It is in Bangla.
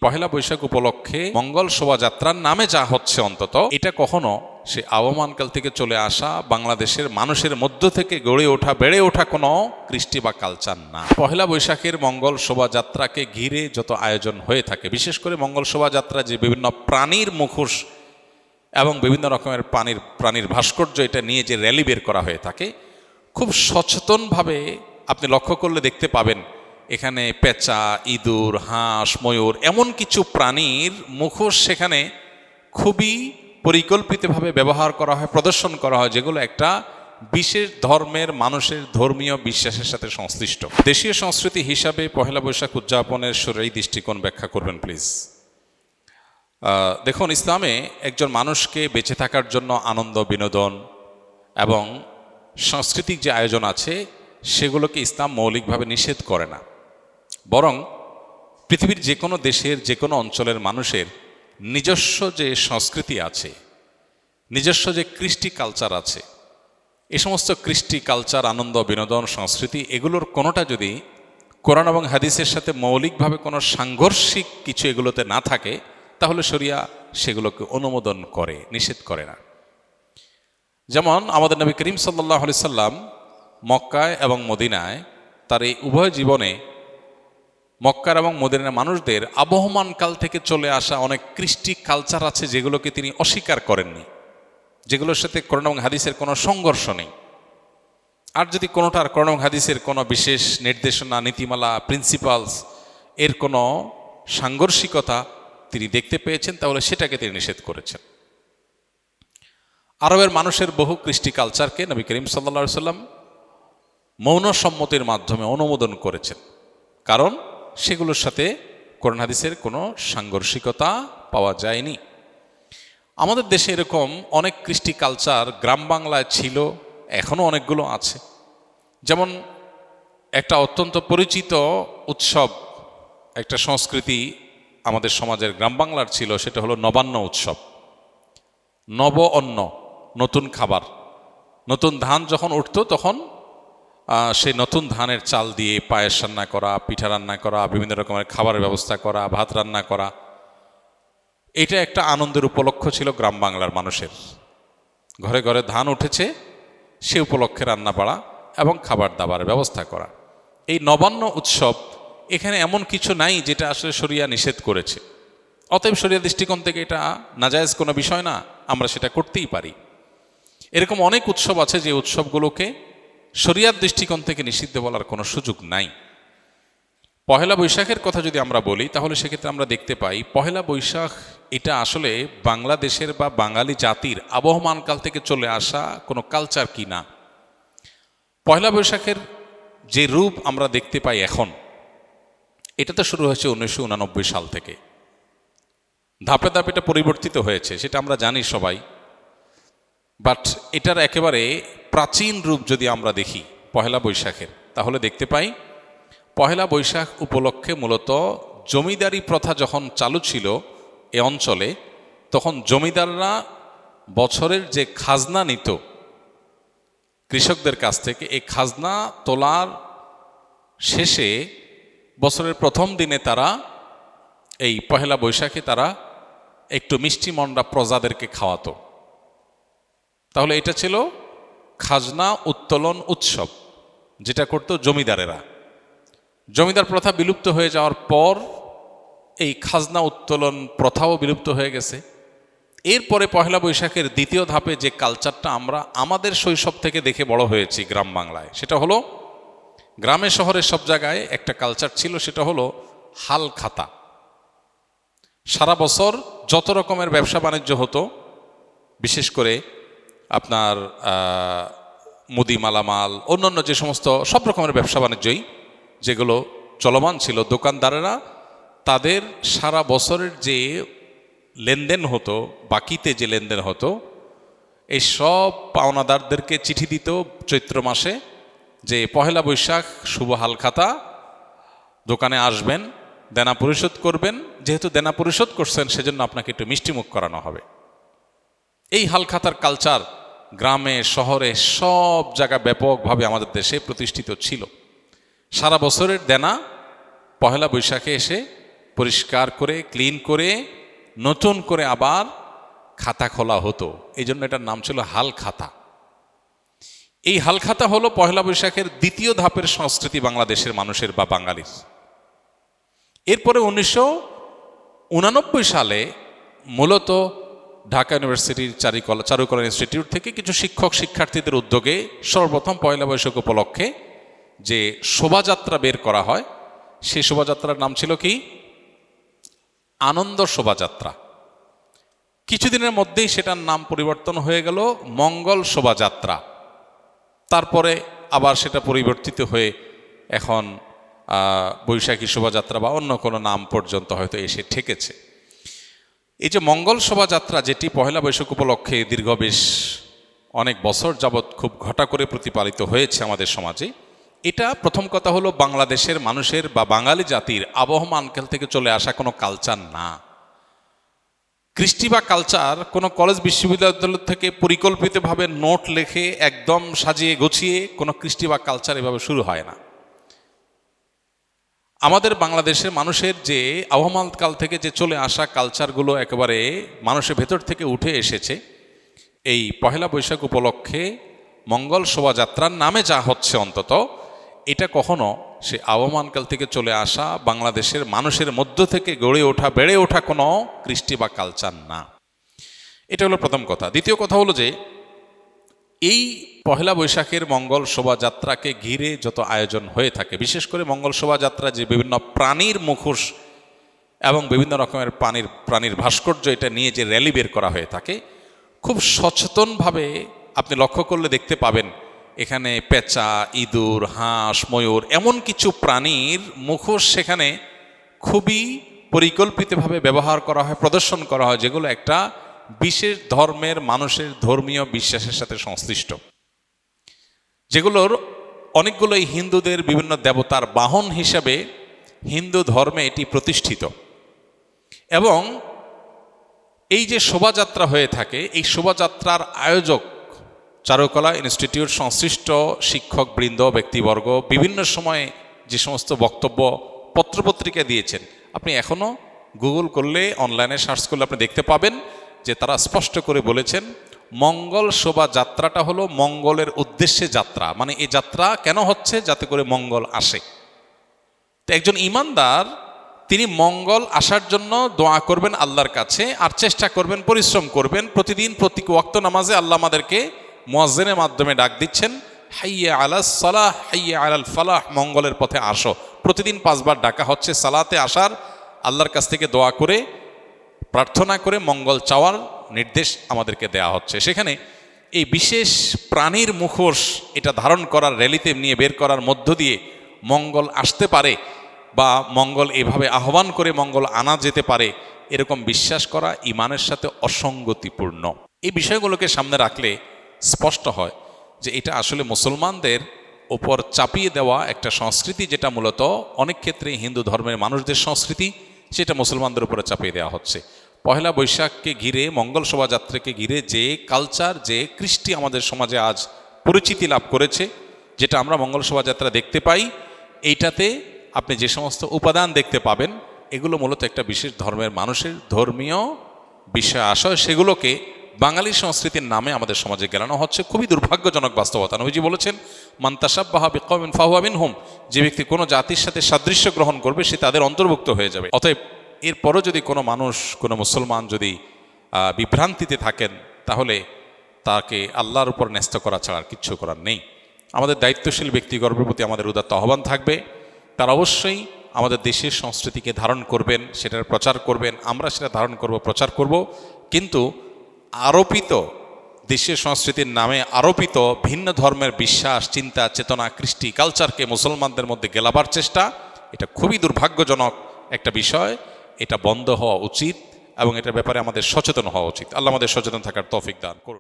পহেলা বৈশাখ উপলক্ষে মঙ্গল শোভাযাত্রার নামে যা হচ্ছে, অন্তত এটা কখনো সে আবহমানকাল থেকে চলে আসা বাংলাদেশের মানুষের মধ্য থেকে গড়ে ওঠা বেড়ে ওঠা কোনো কৃষ্টি বা কালচার না। পহেলা বৈশাখের মঙ্গল শোভাযাত্রাকে ঘিরে যত আয়োজন হয়ে থাকে, বিশেষ করে মঙ্গল শোভাযাত্রা যে বিভিন্ন প্রাণীর মুখোশ এবং বিভিন্ন রকমের প্রাণীর ভাস্কর্য এটা নিয়ে যে র্যালি বের করা হয়ে থাকে, খুব সচেতনভাবে আপনি লক্ষ্য করলে দেখতে পাবেন এখানে পেঁচা, ইঁদুর, হাঁস, ময়ূর এমন কিছু প্রাণীর মুখোশ সেখানে খুবই পরিকল্পিতভাবে ব্যবহার করা হয়, প্রদর্শন করা হয়, যেগুলো একটা বিশেষ ধর্মের মানুষের ধর্মীয় বিশ্বাসের সাথে সংশ্লিষ্ট। দেশীয় সংস্কৃতি হিসাবে পহেলা বৈশাখ উদযাপনের শরীরী দৃষ্টিকোণ ব্যাখ্যা করবেন প্লিজ। দেখুন, ইসলামে একজন মানুষকে বেঁচে থাকার জন্য আনন্দ, বিনোদন এবং সাংস্কৃতিক যে আয়োজন আছে সেগুলোকে ইসলাম মৌলিকভাবে নিষেধ করে না, বরং পৃথিবীর যে কোনো দেশের যে কোনো অঞ্চলের মানুষের নিজস্ব যে সংস্কৃতি আছে, নিজস্ব যে কৃষ্টি কালচার আছে, এই সমস্ত কৃষ্টি কালচার, আনন্দ, বিনোদন, সংস্কৃতি এগুলোর কোনোটা যদি কোরআন এবং হাদিসের সাথে মৌলিকভাবে কোনো সাংঘর্ষিক কিছু এগুলোতে না থাকে, তাহলে শরিয়া সেগুলোকে অনুমোদন করে, নিষেধ করে না। যেমন আমাদের নবী করিম সাল্লাল্লাহু আলাইহি সাল্লাম মক্কায় এবং মদিনায় তার এই উভয় জীবনে মক্কার এবং মদিনার মানুষদের আবহমান কাল থেকে চলে আসা অনেক কৃষ্টি কালচার আছে যেগুলোকে তিনি অস্বীকার করেননি, যেগুলোর সাথে কোরআন এবং হাদিসের কোনো সংঘর্ষ নেই। আর যদি কোনোটার কোরআন এবং হাদিসের কোনো বিশেষ নির্দেশনা, নীতিমালা, প্রিন্সিপালস এর কোনো সাংঘর্ষিকতা তিনি দেখতে পেয়েছেন, তাহলে সেটাকে তিনি নিষেধ করেছেন। আরবের মানুষের বহু কৃষ্টি কালচারকে নবী করিম সাল্লাল্লাহু আলাইহি সাল্লাম মৌন সম্মতির মাধ্যমে অনুমোদন করেছেন, কারণ সেগুলোর সাথে কোরআন হাদিসের কোনো সাংঘর্ষিকতা পাওয়া যায়নি। আমাদের দেশে এরকম অনেক কৃষ্টি কালচার গ্রাম বাংলায় ছিল, এখনও অনেকগুলো আছে। যেমন একটা অত্যন্ত পরিচিত উৎসব, একটা সংস্কৃতি আমাদের সমাজের গ্রাম বাংলার ছিল, সেটা হলো নবান্ন উৎসব। নব অন্ন, নতুন খাবার, নতুন ধান যখন উঠত তখন সেই নতুন ধানের চাল দিয়ে পায়েস রান্না করা, পিঠা রান্না করা, বিভিন্ন রকমের খাবারের ব্যবস্থা করা, ভাত রান্না করা, এটা একটা আনন্দের উপলক্ষ ছিল গ্রাম বাংলার মানুষের। ঘরে ঘরে ধান উঠেছে, সে উপলক্ষে রান্না বাড়া এবং খাবার দাবারের ব্যবস্থা করা। এই নবান্ন উৎসব এখানে এমন কিছু নাই যেটা আসলে শরিয়া নিষেধ করেছে, অতএব শরিয়া দৃষ্টিকোণ থেকে এটা নাজায়েজ কোনো বিষয় না, আমরা সেটা করতেই পারি। এরকম অনেক উৎসব আছে যে উৎসবগুলোকে শরিয়ার দৃষ্টিকোণ থেকে নিষিদ্ধ বলার কোনো সুযোগ নাই। পহেলা বৈশাখের কথা যদি আমরা বলি, তাহলে সেক্ষেত্রে আমরা দেখতে পাই পহেলা বৈশাখ এটা আসলে বাংলাদেশের বা বাঙালি জাতির আবহমানকাল থেকে চলে আসা কোনো কালচার কি না। পহেলা বৈশাখের যে রূপ আমরা দেখতে পাই এখন, এটা তো শুরু হয়েছে 1989 সাল থেকে। ধাপে ধাপে এটা পরিবর্তিত হয়েছে, সেটা আমরা জানি সবাই। বাট এটার একেবারে প্রাচীন রূপ যদি আমরা দেখি পহেলা বৈশাখের, তাহলে দেখতে পাই পহেলা বৈশাখ উপলক্ষে মূলত জমিদারি প্রথা যখন চালু ছিল এ অঞ্চলে, তখন জমিদাররা বছরের যে খাজনা নিত কৃষকদের কাছ থেকে, এই খাজনা তোলার শেষে বছরের প্রথম দিনে তারা এই পহেলা বৈশাখে তারা একটু মিষ্টি মন্ডা প্রজাদেরকে খাওয়াতো। তাহলে এটা ছিল খাজনা উত্তোলন উৎসব, যেটা করত জমিদারেরা। জমিদার প্রথা বিলুপ্ত হয়ে যাওয়ার পর এই খাজনা উত্তোলন প্রথাও বিলুপ্ত হয়ে গেছে। এরপরে পহেলা বৈশাখের দ্বিতীয় ধাপে যে কালচারটা আমরা আমাদের শৈশব থেকে দেখে বড় হয়েছি গ্রাম বাংলায়, সেটা হলো গ্রামে শহরে সব জায়গায় একটা কালচার ছিল, সেটা হলো হাল খাতা। সারা বছর যত রকমের ব্যবসা বাণিজ্য হতো, বিশেষ করে আপনার মুদি মালামাল, অন্যান্য যে সমস্ত সব রকমের ব্যবসা বাণিজ্যই যেগুলো চলমান ছিল, দোকানদারেরা তাদের সারা বছরের যে লেনদেন হতো, বাকিতে যে লেনদেন হতো, এই সব পাওনাদারদেরকে চিঠি দিত চৈত্র মাসে যে পহেলা বৈশাখ শুভ হালখাতা, দোকানে আসবেন, দেনা পরিশোধ করবেন, যেহেতু দেনা পরিশোধ করছেন সেজন্য আপনাকে একটু মিষ্টিমুখ করানো হবে। এই হালখাতার কালচার গ্রামে শহরে সব জায়গা ব্যাপকভাবে আমাদের দেশে প্রতিষ্ঠিত ছিল। সারা বছরের দেনা পহেলা বৈশাখে এসে পরিষ্কার করে ক্লিন করে নতুন করে আবার খাতা খোলা হতো। এই জন্য এটার নাম ছিল হাল খাতা। এই হাল খাতা হলো পহেলা বৈশাখের দ্বিতীয় ধাপের সংস্কৃতি বাংলাদেশের মানুষের বা বাঙালির। এরপরে 1989 সালে মূলত ঢাকা ইউনিভার্সিটির চারুকলা ইনস্টিটিউট থেকে কিছু শিক্ষক শিক্ষার্থীদের উদ্যোগে সর্বপ্রথম পয়লা বৈশাখ উপলক্ষে যে শোভাযাত্রা বের করা হয়, সেই শোভাযাত্রার নাম ছিল কি? আনন্দ শোভাযাত্রা। কিছুদিনের মধ্যেই সেটার নাম পরিবর্তন হয়ে গেল মঙ্গল শোভাযাত্রা। তারপরে আবার সেটা পরিবর্তিত হয়ে এখন বৈশাখী শোভাযাত্রা বা অন্য কোনো নাম পর্যন্ত হয়তো এসে ঠেকেছে। এই যে মঙ্গল শোভাযাত্রা, যেটি পহেলা বৈশাখ উপলক্ষে দীর্ঘ বেশ অনেক বছর যাবৎ খুব ঘটা করে প্রতিপালিত হয়েছে আমাদের সমাজে, এটা প্রথম কথা হলো বাংলাদেশের মানুষের বা বাঙালি জাতির আবহমান কাল থেকে চলে আসা কোনো কালচার না। কৃষ্টি বা কালচার কোনো কলেজ বিশ্ববিদ্যালয় থেকে পরিকল্পিতভাবে নোট লেখে একদম সাজিয়ে গুছিয়ে কোনো কৃষ্টি বা কালচার এভাবে শুরু হয় না। আমাদের বাংলাদেশের মানুষের যে আবহমান কাল থেকে যে চলে আসা কালচারগুলো একেবারে মানুষের ভেতর থেকে উঠে এসেছে, এই পহেলা বৈশাখ উপলক্ষে মঙ্গল শোভাযাত্রার নামে যা হচ্ছে অন্তত এটা কখনো সে আবহমানকাল থেকে চলে আসা বাংলাদেশের মানুষের মধ্য থেকে গড়ে ওঠা বেড়ে ওঠা কোনো কৃষ্টি বা কালচার না। এটা হলো প্রথম কথা। দ্বিতীয় কথা হলো যে এই পহেলা বৈশাখের মঙ্গল শোভাযাত্রাকে ঘিরে যত আয়োজন হয়ে থাকে, বিশেষ করে মঙ্গল শোভাযাত্রা যে বিভিন্ন প্রাণীর মুখোশ এবং বিভিন্ন রকমের প্রাণীর ভাস্কর্য এটা নিয়ে যে র্যালি বের করা হয়ে থাকে, খুব সচেতনভাবে আপনি লক্ষ্য করলে দেখতে পাবেন এখানে পেঁচা, ইঁদুর, হাঁস, ময়ূর এমন কিছু প্রাণীর মুখোশ সেখানে খুবই পরিকল্পিতভাবে ব্যবহার করা হয়, প্রদর্শন করা হয়, যেগুলো একটা বিশেষ ধর্মের মানুষের ধর্মীয় বিশ্বাসের সাথে সংশ্লিষ্ট, যেগুলোর অনেকগুলোই হিন্দুদের বিভিন্ন দেবতার বাহন হিসাবে হিন্দু ধর্মে এটি প্রতিষ্ঠিত। এবং এই যে শোভাযাত্রা হয়ে থাকে, এই শোভাযাত্রার আয়োজক চারুকলা ইনস্টিটিউট সংশ্লিষ্ট শিক্ষকবৃন্দ, ব্যক্তিবর্গ বিভিন্ন সময়ে যে সমস্ত বক্তব্য পত্রপত্রিকা দিয়েছেন, আপনি এখনও গুগল করলে, অনলাইনে সার্চ করলে আপনি দেখতে পাবেন যে তারা স্পষ্ট করে বলেছেন মঙ্গল শোভাযাত্রাটা হলো মঙ্গলের উদ্দেশ্যে যাত্রা। মানে এই যাত্রা কেন হচ্ছে? যাতে করে মঙ্গল আসে। তো একজন ঈমানদার তিনি মঙ্গল আসার জন্য দোয়া করবেন আল্লাহর কাছে, আর চেষ্টা করবেন, পরিশ্রম করবেন। প্রতিদিন প্রতি ওয়াক্ত নামাজে আল্লাহ আমাদেরকে মুয়াজ্জিনের মাধ্যমে ডাক দিচ্ছেন, হাইয়া আলাস সালাহ হাইয়া আলাল ফালাহ, মঙ্গলের পথে আসো। প্রতিদিন 5 বার ডাকা হচ্ছে সালাতে আসার, আল্লাহর কাছ থেকে দোয়া করে প্রার্থনা করে মঙ্গল চাওয়ার নির্দেশ আমাদেরকে দেয়া হচ্ছে। সেখানে এই বিশেষ প্রাণীর মুখোশ এটা ধারণ করার, র্যালিতে নিয়ে বের করার মধ্য দিয়ে মঙ্গল আসতে পারে বা মঙ্গল এভাবে আহ্বান করে মঙ্গল আনা যেতে পারে, এরকম বিশ্বাস করা ঈমানের সাথে অসঙ্গতিপূর্ণ। এই বিষয়গুলোকে সামনে রাখলে স্পষ্ট হয় যে এটা আসলে মুসলমানদের ওপর চাপিয়ে দেওয়া একটা সংস্কৃতি, যেটা মূলত অনেক ক্ষেত্রে হিন্দু ধর্মের মানুষদের সংস্কৃতি, সেটা মুসলমানদের উপরে চাপিয়ে দেওয়া হচ্ছে। পহেলা বৈশাখকে ঘিরে, মঙ্গল শোভাযাত্রাকে ঘিরে যে কালচার, যে কৃষ্টি আমাদের সমাজে আজ পরিচিতি লাভ করেছে, যেটা আমরা মঙ্গল শোভাযাত্রা দেখতে পাই, এইটাতে আপনি যে সমস্ত উপাদান দেখতে পাবেন, এগুলো মূলত একটা বিশেষ ধর্মের মানুষের ধর্মীয় বিষয় আশয়, সেগুলোকে বাঙালি সংস্কৃতির নামে আমাদের সমাজে গেলানো হচ্ছে। খুবই দুর্ভাগ্যজনক বাস্তবতা। নবীজি বলেছেন, মান তাশাব্বাহা বিকওমিন ফাহুয়া মিনহুম, যে ব্যক্তি কোনো জাতির সাথে সাদৃশ্য গ্রহণ করবে সে তাদের অন্তর্ভুক্ত হয়ে যাবে। অতএব এরপরও যদি কোনো মানুষ, কোনো মুসলমান যদি বিভ্রান্তিতে থাকেন, তাহলে তাকে আল্লাহর উপর ন্যস্ত করা ছাড়া আর কিচ্ছু করার নেই। আমাদের দায়িত্বশীল ব্যক্তিগর্বের প্রতি আমাদের উদাত্ত আহ্বান থাকবে, তারা অবশ্যই আমাদের দেশের সংস্কৃতিকে ধারণ করবেন, সেটার প্রচার করবেন, আমরা সেটা ধারণ করব, প্রচার করব। কিন্তু আরোপিত দেশের সংস্কৃতির নামে আরোপিত ভিন্ন ধর্মের বিশ্বাস, চিন্তা, চেতনা, কৃষ্টি, কালচারকে মুসলমানদের মধ্যে গেলাবার চেষ্টা, এটা খুবই দুর্ভাগ্যজনক একটা বিষয়। এটা বন্ধ হওয়া উচিত এবং এটার ব্যাপারে আমাদের সচেতন হওয়া উচিত। আল্লাহ আমাদের সচেতন থাকার তৌফিক দান করুন।